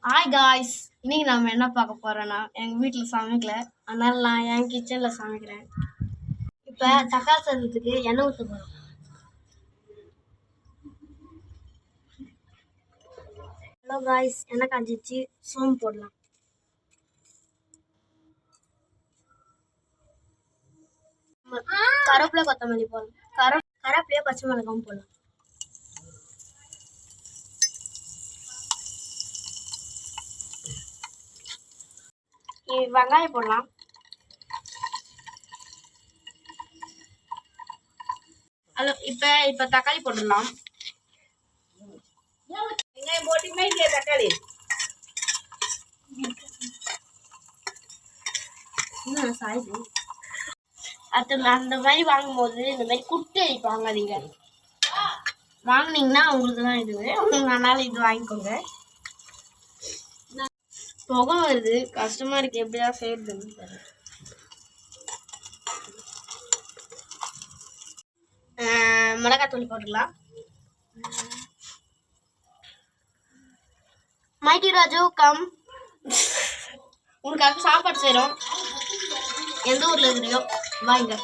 Hi guys, இன்னைக்கு நம்ம என்ன பார்க்க போறோம்னா எங்கள் வீட்டில் சமைக்கல, அதனால நான் என் கிச்சனில் சமைக்கிறேன். இப்போ தக்காளி சாதத்துக்கு எண்ணெய் ஊற்ற போகிறோம். ஹலோ காய்ஸ், எண்ணெய் காஞ்சிச்சு, சோம்பு போடலாம். கருவேப்பிலை கொத்தமல்லி போடலாம். கருவேப்பிலையே பச்சை மிளகாவும் போடலாம். வெங்காயம் போடலாம். ஹலோ, இப்போ தக்காளி போட்டுடலாம். வெங்காயம் போட்டீங்கன்னா இல்லையா தக்காளி அந்த மாதிரி வாங்கும்போது இந்த மாதிரி குட்டி அரிப்பு வாங்காதீங்க. வாங்கினீங்கன்னா உங்களுக்கு தான் இது, அதனால இது வாங்கிக்கோங்க. புகை வருது, கஷ்டமா இருக்கு, எப்படிதான் செய்யறதுன்னு தெரியல. மிளகாத்தூள் போட்டுக்கலாம். மைட்டி ராஜு கம், உனக்காக சாப்பாடு செய்கிறோம். எந்த ஊரில் இருக்கிறியோ வாங்க.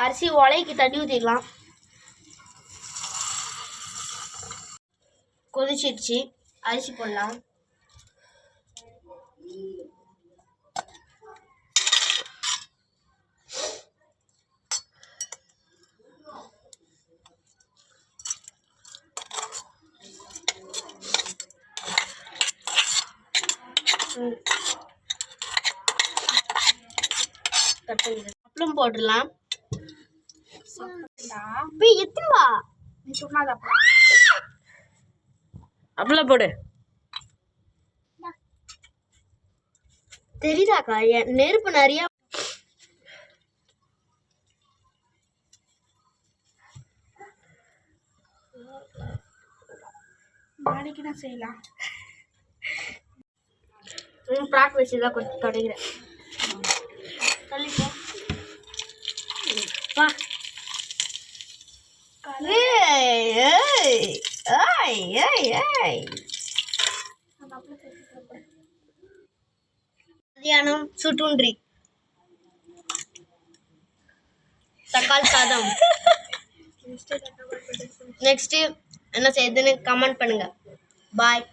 அரிசி உலைக்கு தண்ணி ஊற்றிக்கலாம். கொதிச்சிடுச்சு, அரிசி போடலாம். அப்பளம் போட்டுடலாம். அப்பளம் போடு. தெரியுதாக்கா, நெருப்பு நிறைய. நாளைக்கு நான் செய்யலாம். பிராக் வச்சுதான் கொஞ்சம் தொடங்கிறேன். தள்ளிப்போ வா. மதியானம் சுட்டுன்றி தக்காளி சாதம். நெக்ஸ்ட் என்ன செய்யுதுன்னு கமெண்ட் பண்ணுங்க. பாய்.